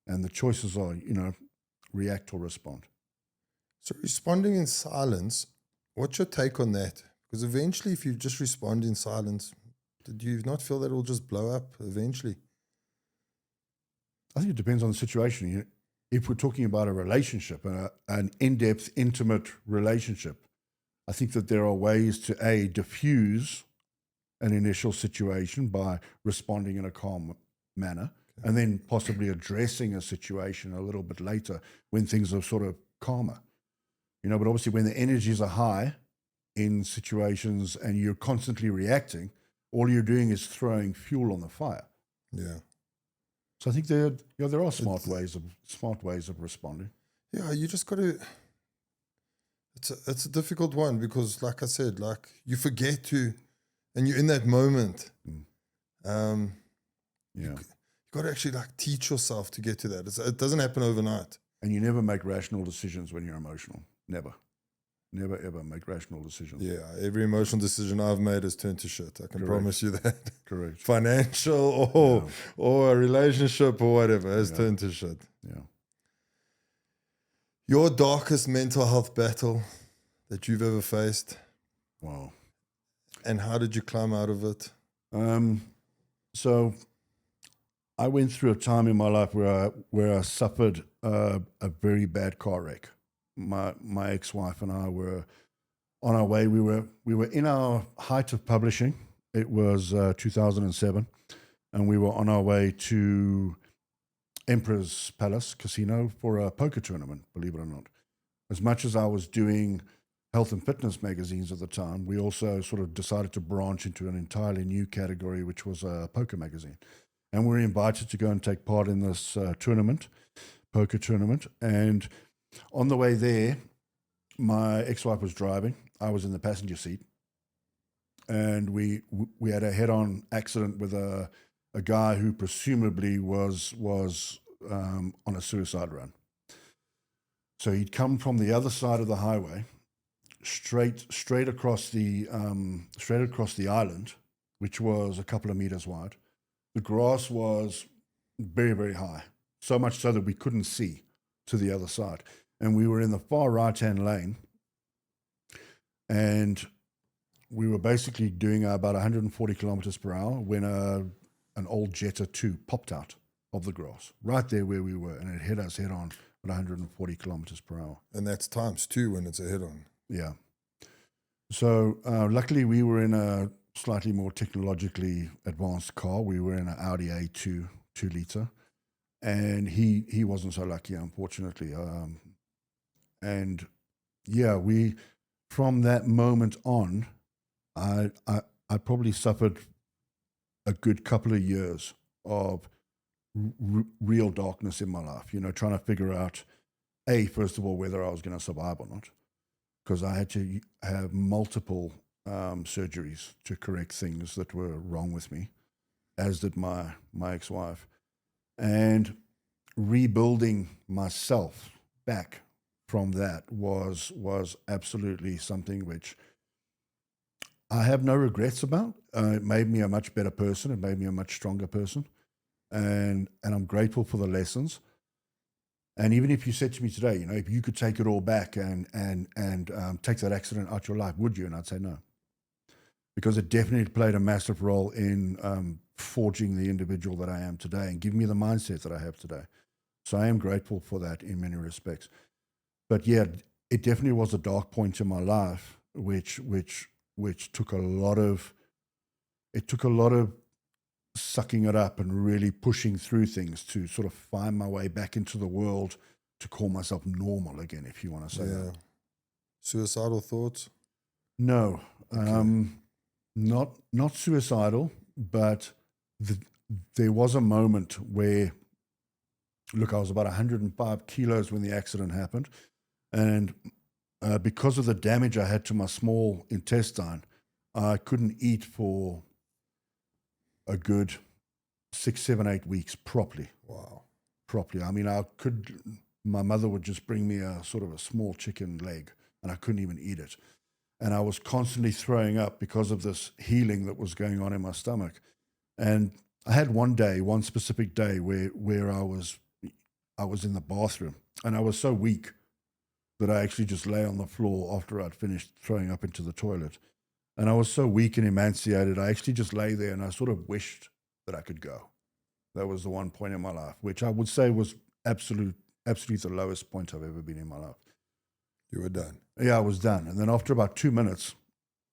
And the choices are, react or respond. So responding in silence, what's your take on that? Because eventually if you just respond in silence, do you not feel that it will just blow up eventually? I think it depends on the situation. If we're talking about a relationship, an in-depth, intimate relationship, I think that there are ways to diffuse an initial situation by responding in a calm manner, and then possibly addressing a situation a little bit later when things are sort of calmer. But obviously when the energies are high in situations and you're constantly reacting, all you're doing is throwing fuel on the fire. Yeah. So I think there are smart ways of responding. Yeah, you just got to. It's a difficult one because, like I said, like you forget to, and you're in that moment. You got to actually like teach yourself to get to that. It doesn't happen overnight. And you never make rational decisions when you're emotional. Never. Never, ever make rational decisions. Yeah, every emotional decision I've made has turned to shit. I can promise you that. Correct. Financial or a relationship or whatever has turned to shit. Yeah. Your darkest mental health battle that you've ever faced? Wow. And how did you climb out of it? So I went through a time in my life where I suffered a very bad car wreck. My ex-wife and I were on our way. We were in our height of publishing. It was 2007, and we were on our way to Emperor's Palace Casino for a poker tournament, believe it or not. As much as I was doing health and fitness magazines at the time, we also sort of decided to branch into an entirely new category, which was a poker magazine. And we were invited to go and take part in this poker tournament. And on the way there, my ex-wife was driving. I was in the passenger seat. And we had a head-on accident with a guy who presumably was on a suicide run. So he'd come from the other side of the highway, straight across the island, which was a couple of meters wide. The grass was very, very high, so much so that we couldn't see to the other side. And we were in the far right-hand lane, and we were basically doing about 140 kilometers per hour when an old Jetta 2 popped out of the grass, right there where we were, and it hit us head on at 140 kilometers per hour. And that's times 2 when it's a head-on. Yeah. So luckily we were in a slightly more technologically advanced car. We were in an Audi A2 2-liter, and he wasn't so lucky, unfortunately. And yeah, from that moment on, I probably suffered a good couple of years of real darkness in my life, trying to figure out, first of all, whether I was going to survive or not, because I had to have multiple surgeries to correct things that were wrong with me, as did my ex-wife. And rebuilding myself back from that was absolutely something which I have no regrets about. It made me a much better person. It made me a much stronger person. And I'm grateful for the lessons. And even if you said to me today, if you could take it all back and take that accident out your life, would you? And I'd say no. Because it definitely played a massive role in forging the individual that I am today and giving me the mindset that I have today. So I am grateful for that in many respects. But yeah, it definitely was a dark point in my life, which took a lot of sucking it up and really pushing through things to sort of find my way back into the world, to call myself normal again, if you want to say that. Suicidal thoughts? No, okay. Not suicidal, but there was a moment where, look, I was about 105 kilos when the accident happened, and because of the damage I had to my small intestine, I couldn't eat for a good 6, 7, 8 weeks properly. Wow. Properly. I mean, my mother would just bring me a sort of a small chicken leg, and I couldn't even eat it. And I was constantly throwing up because of this healing that was going on in my stomach. And I had one specific day where I was in the bathroom, and I was so weak that I actually just lay on the floor after I'd finished throwing up into the toilet. And I was so weak and emaciated, I actually just lay there and I sort of wished that I could go. That was the one point in my life, which I would say was absolutely the lowest point I've ever been in my life. You were done? Yeah, I was done. And then after about 2 minutes,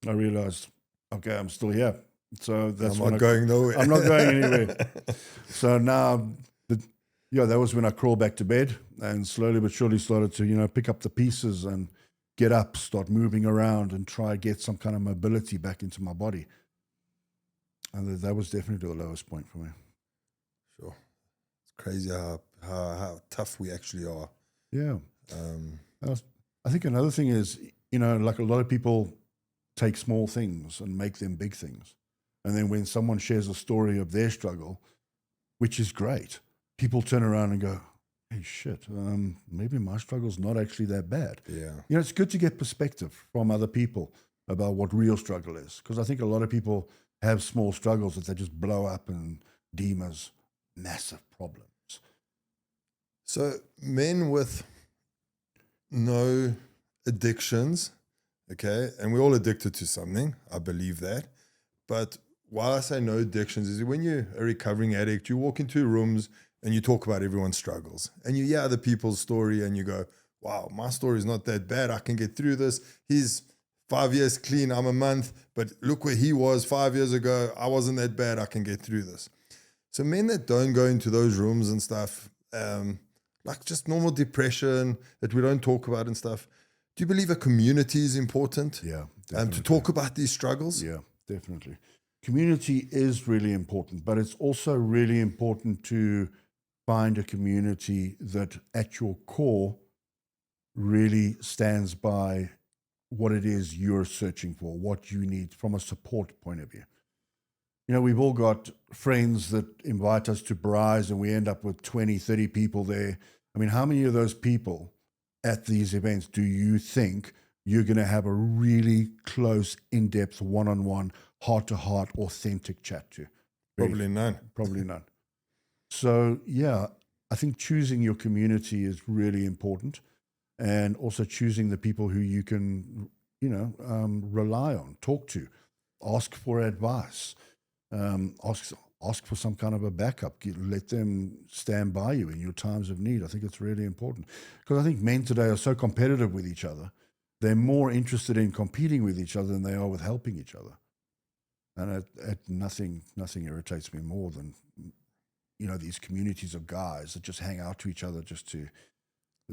I realized, okay, I'm still here. So that's I'm not going nowhere. I'm not going anywhere. So now, that was when I crawled back to bed and slowly but surely started to, pick up the pieces and get up, start moving around and try to get some kind of mobility back into my body. And that was definitely the lowest point for me. Sure. It's crazy how tough we actually are. Yeah. I think another thing is, like a lot of people take small things and make them big things. And then when someone shares a story of their struggle, which is great, people turn around and go, hey, shit, maybe my struggle's not actually that bad. Yeah. You know, it's good to get perspective from other people about what real struggle is, because I think a lot of people have small struggles that they just blow up and deem as massive problems. So men with no addictions, okay, and we're all addicted to something, I believe that. But while I say no addictions, is when you're a recovering addict, you walk into rooms and you talk about everyone's struggles. And you hear other people's story and you go, wow, my story is not that bad. I can get through this. He's 5 years clean, I'm a month, but look where he was 5 years ago. I wasn't that bad. I can get through this. So men that don't go into those rooms and stuff, like just normal depression that we don't talk about and stuff, do you believe a community is important? Yeah, To talk about these struggles? Yeah, definitely. Community is really important, but it's also really important to find a community that at your core really stands by what it is you're searching for, what you need from a support point of view. You know, we've all got friends that invite us to braais and we end up with 20, 30 people there. I mean, how many of those people at these events do you think you're going to have a really close, in-depth, one-on-one, heart-to-heart, authentic chat to? Probably none. Probably none. So, yeah, I think choosing your community is really important, and also choosing the people who you can, rely on, talk to, ask for advice, ask for some kind of a backup. Let them stand by you in your times of need. I think it's really important, because I think men today are so competitive with each other. They're more interested in competing with each other than they are with helping each other. And nothing irritates me more than, these communities of guys that just hang out to each other just to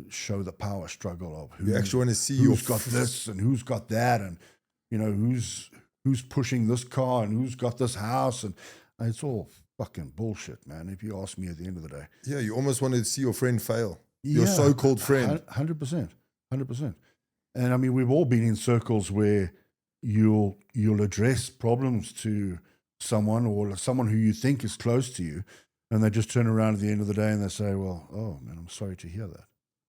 show the power struggle of You actually want to see who's got this and who's got that, and who's pushing this car and who's got this house, and it's all fucking bullshit, man. If you ask me, at the end of the day, yeah, you almost want to see your friend fail. Your so-called friend. 100%. And I mean, we've all been in circles where you'll address problems to someone, or someone who you think is close to you, and they just turn around at the end of the day and they say, well, oh man, I'm sorry to hear that.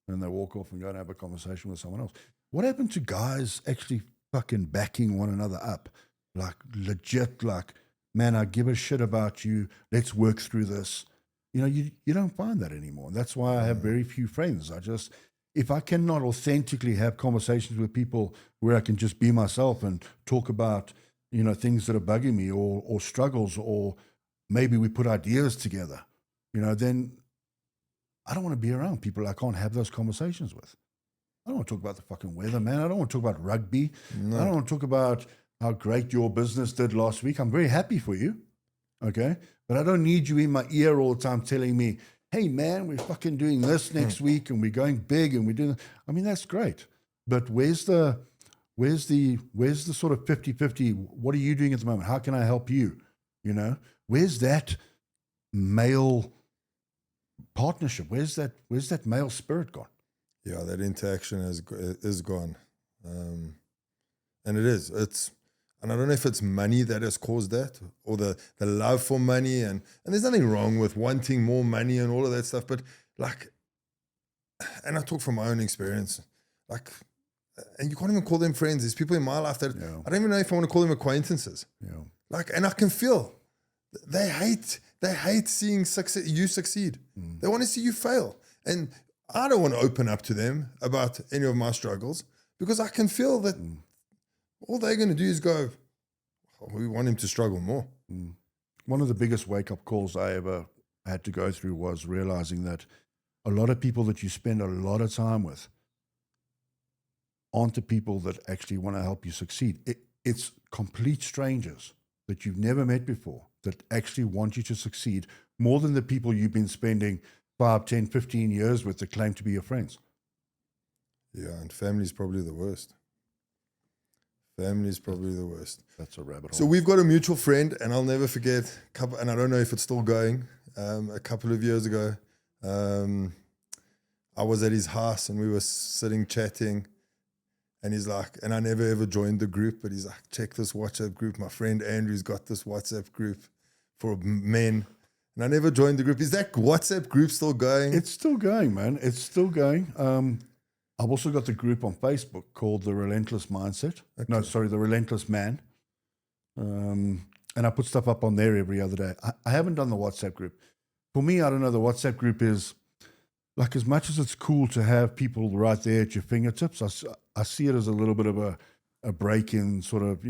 And they walk off and go and have a conversation with someone else. What happened to guys actually fucking backing one another up? Like legit, like, man, I give a shit about you. Let's work through this. You don't find that anymore. That's why I have very few friends. If I cannot authentically have conversations with people where I can just be myself and talk about, things that are bugging me, or struggles, or maybe we put ideas together, then I don't want to be around people I can't have those conversations with. I don't want to talk about the fucking weather, man. I don't want to talk about rugby. No. I don't want to talk about how great your business did last week. I'm very happy for you, okay? But I don't need you in my ear all the time telling me, hey, man, we're fucking doing this next week and we're going big and we're doing. I mean, that's great. But where's the sort of 50-50? What are you doing at the moment? How can I help you? Where's that male partnership? Where's that male spirit gone? Yeah, that interaction is gone. And and I don't know if it's money that has caused that, or the love for money, and there's nothing wrong with wanting more money and all of that stuff, but like, and I talk from my own experience, like, and you can't even call them friends. There's people in my life that I don't even know if I want to call them acquaintances. Yeah. Like, and I can feel they hate seeing you succeed. They want to see you fail. And I don't want to open up to them about any of my struggles, because I can feel that all they're going to do is go, oh, we want him to struggle more. One of the biggest wake-up calls I ever had to go through was realizing that a lot of people that you spend a lot of time with aren't the people that actually want to help you succeed. It's complete strangers that you've never met before that actually want you to succeed more than the people you've been spending 5, 10, 15 years with that claim to be your friends. Yeah, and family's probably the worst. Family's probably the worst. That's a rabbit hole. So we've got a mutual friend, and I'll never forget, and I don't know if it's still going, a couple of years ago, I was at his house and we were sitting chatting, and he's like, and I never ever joined the group, but he's like, check this WhatsApp group. My friend Andrew's got this WhatsApp group for men. and I never joined the group. Is that WhatsApp group still going? It's still going, man. It's still going. I've also got the group on Facebook called The Relentless Mindset. No, sorry, The Relentless Man. And I put stuff up on there every other day. I haven't done the WhatsApp group. For me, I don't know, the WhatsApp group is, like, as much as it's cool to have people right there at your fingertips, I see it as a little bit of a break in sort of,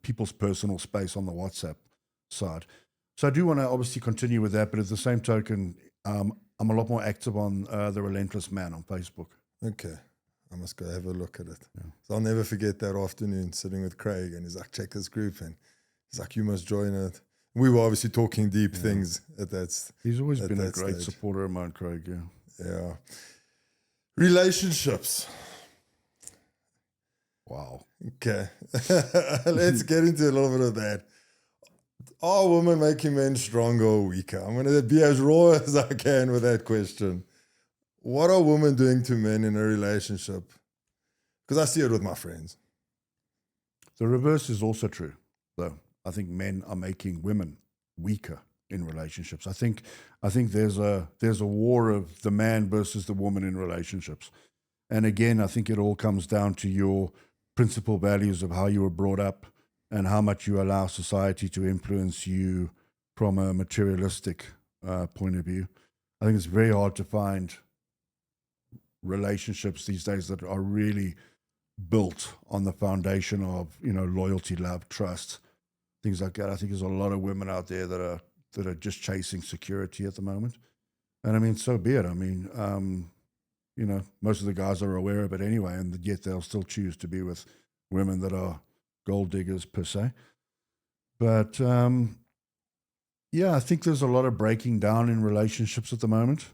people's personal space on the WhatsApp side. So I do want to obviously continue with that, but at the same token, I'm a lot more active on The Relentless Man on Facebook. Okay. I must go have a look at it. Yeah. So I'll never forget that afternoon sitting with Craig, and he's like, check this group. And he's like, you must join it. We were obviously talking deep things at that. He's always been a great supporter of mine, Craig. Yeah. Relationships. Wow. Okay. Let's get into a little bit of that. Are women making men stronger or weaker? I'm going to be as raw as I can with that question. What are women doing to men in a relationship? Because I see it with my friends. The reverse is also true, though. I think men are making women weaker in relationships. I think there's a war of the man versus the woman in relationships. And again, I think it all comes down to your principal values of how you were brought up and how much you allow society to influence you from a materialistic point of view. I think it's very hard to find relationships these days that are really built on the foundation of, loyalty, love, trust, things like that. I think there's a lot of women out there that are just chasing security at the moment. And I mean, so be it. I mean, most of the guys are aware of it anyway, and yet they'll still choose to be with women that are gold diggers per se. But I think there's a lot of breaking down in relationships at the moment.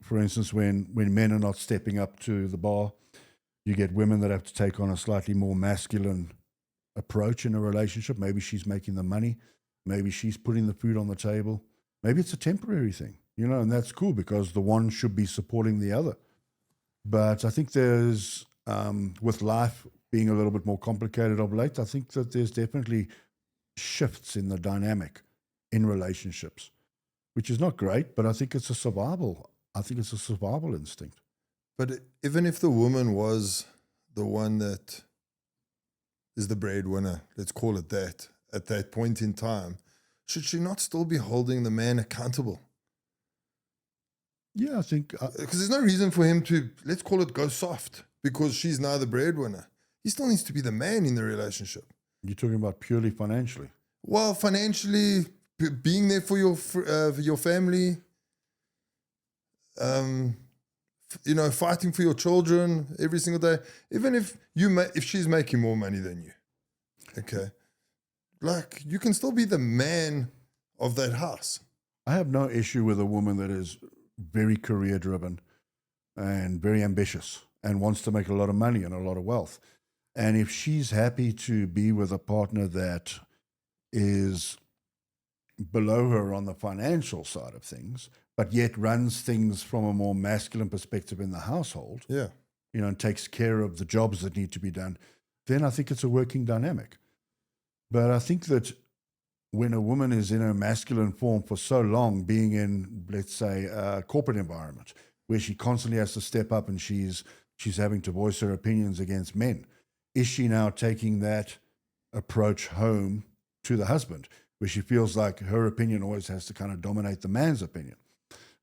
For instance, when men are not stepping up to the bar, you get women that have to take on a slightly more masculine approach in a relationship. Maybe she's making the money. Maybe she's putting the food on the table. Maybe it's a temporary thing, and that's cool because the one should be supporting the other. But I think there's, with life being a little bit more complicated of late, I think that there's definitely shifts in the dynamic in relationships, which is not great, but I think it's a survival. I think it's a survival instinct. But even if the woman was the one that is the breadwinner, let's call it that, at that point in time, should she not still be holding the man accountable? Yeah, I think... Because there's no reason for him to, let's call it, go soft because she's now the breadwinner. He still needs to be the man in the relationship. You're talking about purely financially? Well, financially, being there for your family, fighting for your children every single day, even if she's making more money than you, okay, like you can still be the man of that house. I have no issue with a woman that is very career driven and very ambitious and wants to make a lot of money and a lot of wealth. And if she's happy to be with a partner that is below her on the financial side of things, but yet runs things from a more masculine perspective in the household, and takes care of the jobs that need to be done, then I think it's a working dynamic. But I think that when a woman is in her masculine form for so long, being in, let's say, a corporate environment where she constantly has to step up and she's having to voice her opinions against men, is she now taking that approach home to the husband, where she feels like her opinion always has to kind of dominate the man's opinion?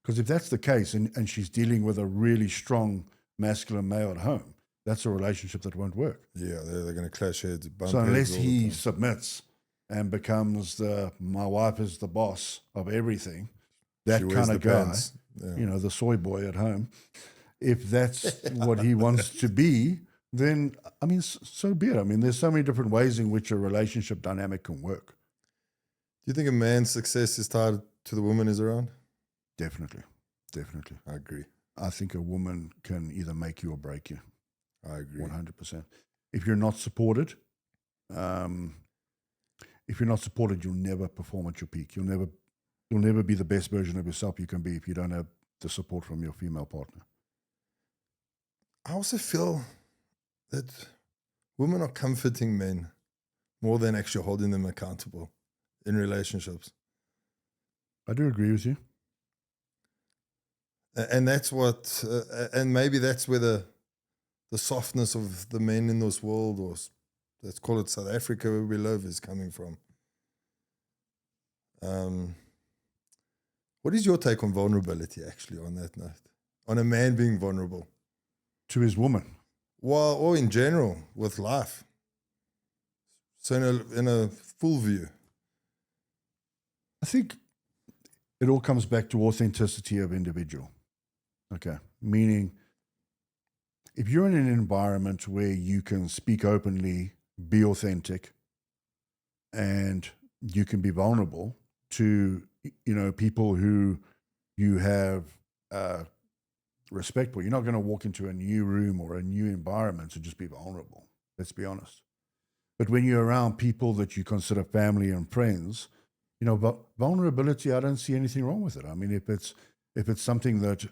Because if that's the case, and she's dealing with a really strong masculine male at home, that's a relationship that won't work. Yeah, they're going to clash heads. So unless he submits and becomes my wife is the boss of everything, that kind of guy, the soy boy at home, if that's what he wants to be, then, I mean, so be it. I mean, there's so many different ways in which a relationship dynamic can work. Do you think a man's success is tied to the woman he's around? Definitely. I agree. I think a woman can either make you or break you. I agree. 100%. If you're not supported, you'll never perform at your peak. You'll never be the best version of yourself you can be if you don't have the support from your female partner. I also feel that women are comforting men more than actually holding them accountable in relationships. I do agree with you. And that's what, and maybe that's where the softness of the men in this world, or let's call it South Africa where we live, is coming from. What is your take on vulnerability, actually, on that note? On a man being vulnerable? To his woman. Well, or in general, with life. So in a full view. I think it all comes back to authenticity of individual. Okay. Meaning, if you're in an environment where you can speak openly, be authentic, and you can be vulnerable to, people who you have respect for, you're not going to walk into a new room or a new environment and just be vulnerable. Let's be honest. But when you're around people that you consider family and friends, vulnerability, I don't see anything wrong with it. I mean, if it's something that,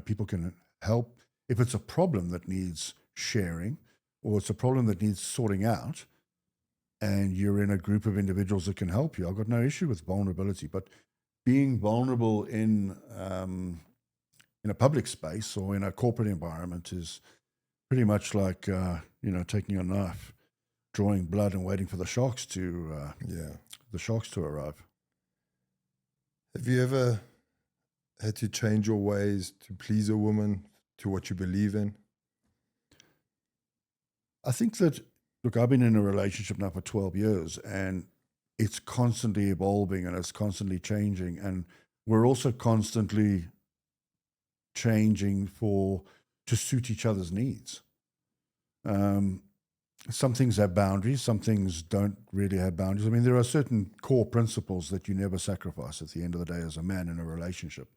people can help, if it's a problem that needs sharing or it's a problem that needs sorting out and you're in a group of individuals that can help you, I've got no issue with vulnerability. But being vulnerable in a public space or in a corporate environment is pretty much like, taking a knife, drawing blood and waiting for the sharks to arrive. Have you ever had to change your ways to please a woman, to what you believe in? I think that, look, I've been in a relationship now for 12 years and it's constantly evolving and it's constantly changing. And we're also constantly changing to suit each other's needs. Some things have boundaries, some things don't really have boundaries. I mean, there are certain core principles that you never sacrifice at the end of the day as a man in a relationship.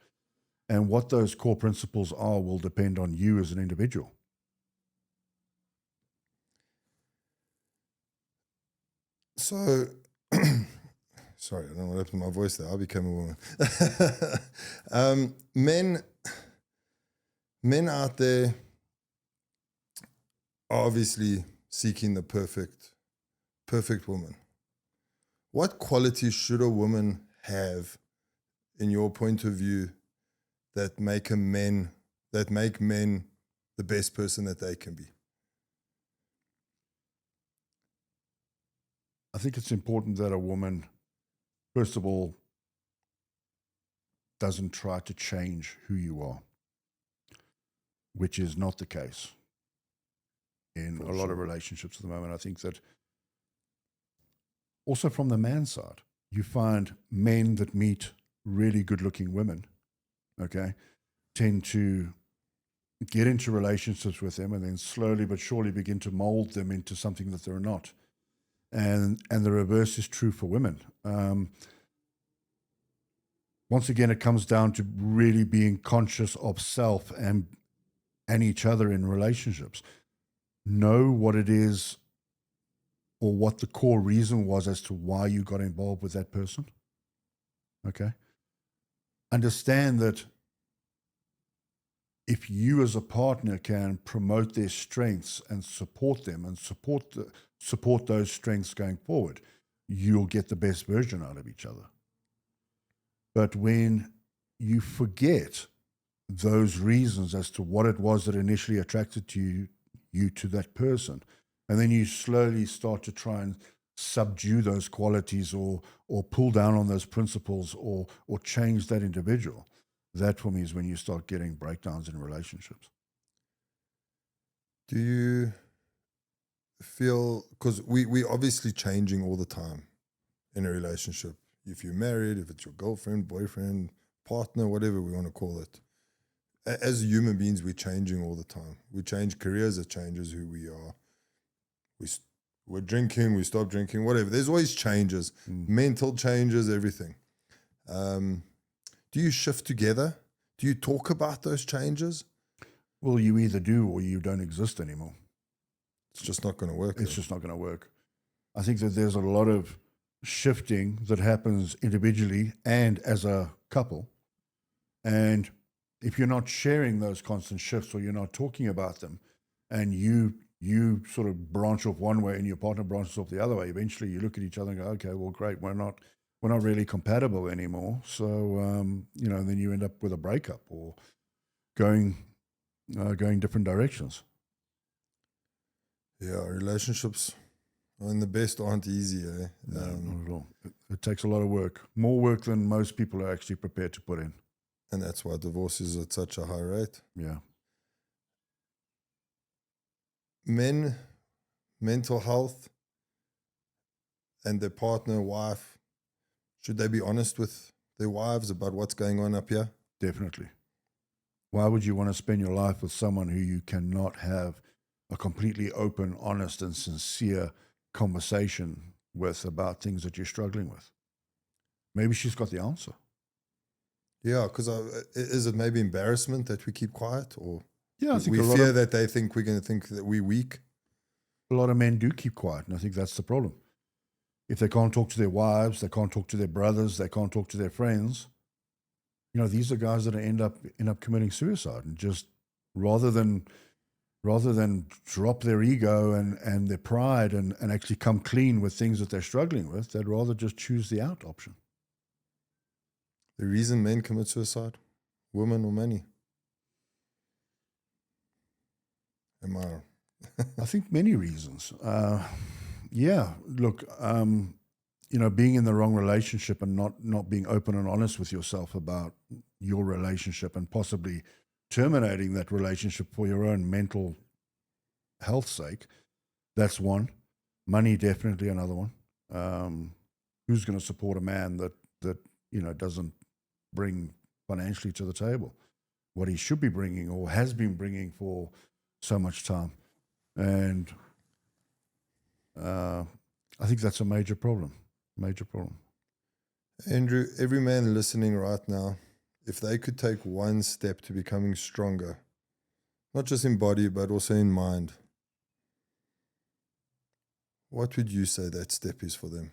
And what those core principles are will depend on you as an individual. So, sorry, I don't know what happened to my voice there. I became a woman. Men out there are obviously seeking the perfect woman. What qualities should a woman have, in your point of view, that make men the best person that they can be? I think it's important that a woman, first of all, doesn't try to change who you are, which is not the case in a lot of relationships at the moment. I think that also from the man's side, you find men that meet really good-looking women, okay, tend to get into relationships with them and then slowly but surely begin to mold them into something that they're not. And the reverse is true for women. Once again, it comes down to really being conscious of self and each other in relationships. Know what it is or what the core reason was as to why you got involved with that person. Okay. Understand that if you as a partner can promote their strengths and support them and support those strengths going forward, you'll get the best version out of each other. But when you forget those reasons as to what it was that initially attracted you to that person, and then you slowly start to try and subdue those qualities or pull down on those principles or change that individual, that for me is when you start getting breakdowns in relationships. Do you feel, because we're obviously changing all the time in a relationship, if you're married, if it's your girlfriend, boyfriend, partner, whatever we want to call it, as human beings, we're changing all the time. We change careers, it changes who we are. We're drinking, we stop drinking, whatever. There's always changes, mental changes, everything. Do you shift together? Do you talk about those changes? Well, you either do or you don't exist anymore. It's just not going to work. It's just not going to work. I think that there's a lot of shifting that happens individually and as a couple. And if you're not sharing those constant shifts or you're not talking about them and you you sort of branch off one way and your partner branches off the other way. Eventually, you look at each other and go, okay, well, great, we're not really compatible anymore. So then you end up with a breakup or going different directions. Yeah, relationships, and the best aren't easy, eh? No, not at all. It takes a lot of work, more work than most people are actually prepared to put in. And that's why divorce is at such a high rate. Yeah. Men, mental health, and their partner, wife, should they be honest with their wives about what's going on up here? Definitely. Why would you want to spend your life with someone who you cannot have a completely open, honest, and sincere conversation with about things that you're struggling with? Maybe she's got the answer. Yeah, because is it maybe embarrassment that we keep quiet, or Yeah, I think we fear that they think we're going to think that we're weak? A lot of men do keep quiet, and I think that's the problem. If they can't talk to their wives, they can't talk to their brothers, they can't talk to their friends, these are guys that end up committing suicide, and just rather than drop their ego and their pride and actually come clean with things that they're struggling with, they'd rather just choose the out option. The reason men commit suicide, women or money? I think many reasons. Yeah, look, being in the wrong relationship and not being open and honest with yourself about your relationship and possibly terminating that relationship for your own mental health's sake, that's one. Money, definitely another one. Who's going to support a man that doesn't bring financially to the table what he should be bringing or has been bringing for so much time? And I think that's a major problem. Andrew, every man listening right now, if they could take one step to becoming stronger, not just in body, but also in mind, what would you say that step is for them?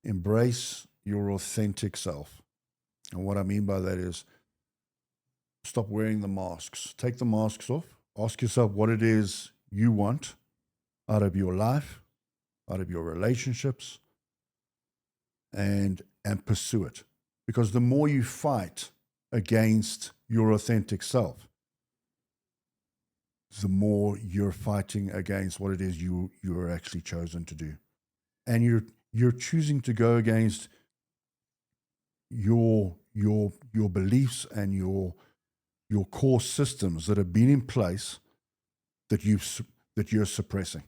Embrace your authentic self. And what I mean by that is stop wearing the masks. Take the masks off. Ask yourself what it is you want out of your life, out of your relationships, and pursue it. Because the more you fight against your authentic self, the more you're fighting against what it is you are actually chosen to do. And you're choosing to go against your beliefs and your core systems that have been in place that you're suppressing.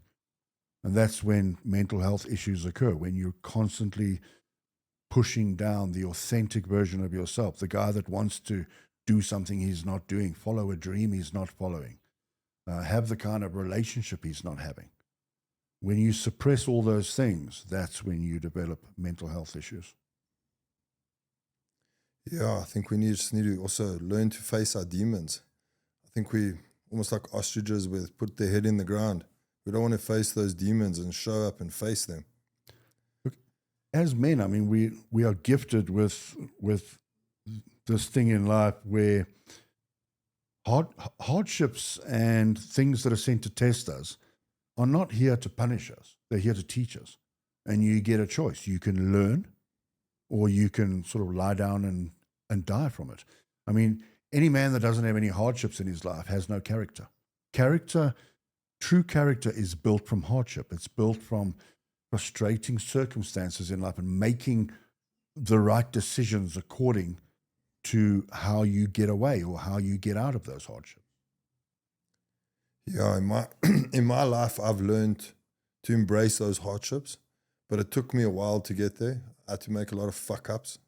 And that's when mental health issues occur, when you're constantly pushing down the authentic version of yourself, the guy that wants to do something he's not doing, follow a dream he's not following, have the kind of relationship he's not having. When you suppress all those things, that's when you develop mental health issues. Yeah, I think we just need to also learn to face our demons. I think we almost like ostriches with put their head in the ground. We don't want to face those demons and show up and face them. Look, as men, I mean, we are gifted with this thing in life where hardships and things that are sent to test us are not here to punish us. They're here to teach us. And you get a choice. You can learn, or you can sort of lie down and die from it. I mean, any man that doesn't have any hardships in his life has no character. True character is built from hardship. It's built from frustrating circumstances in life and making the right decisions according to how you get away or how you get out of those hardships. Yeah, in my life, I've learned to embrace those hardships, but it took me a while to get there. I had to make a lot of fuck ups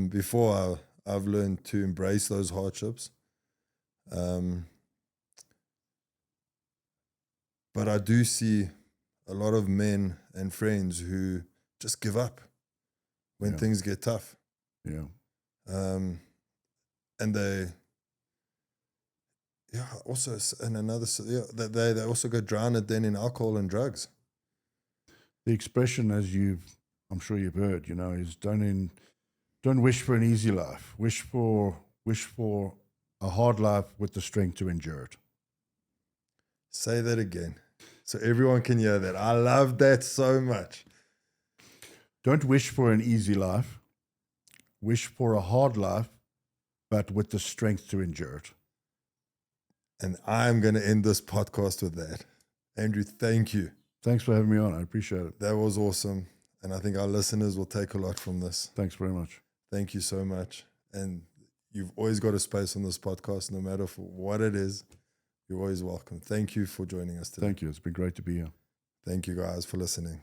before I've learned to embrace those hardships. But I do see a lot of men and friends who just give up when things get tough. Yeah. And they, also, and another, they also go drown it then in alcohol and drugs. The expression, as I'm sure you've heard, is don't wish for an easy life. Wish for a hard life with the strength to endure it. Say that again so everyone can hear that. I love that so much. Don't wish for an easy life. Wish for a hard life, but with the strength to endure it. And I'm going to end this podcast with that. Andrew, thank you. Thanks for having me on. I appreciate it. That was awesome. And I think our listeners will take a lot from this. Thanks very much. Thank you so much. And you've always got a space on this podcast, no matter for what it is. You're always welcome. Thank you for joining us today. Thank you. It's been great to be here. Thank you guys for listening.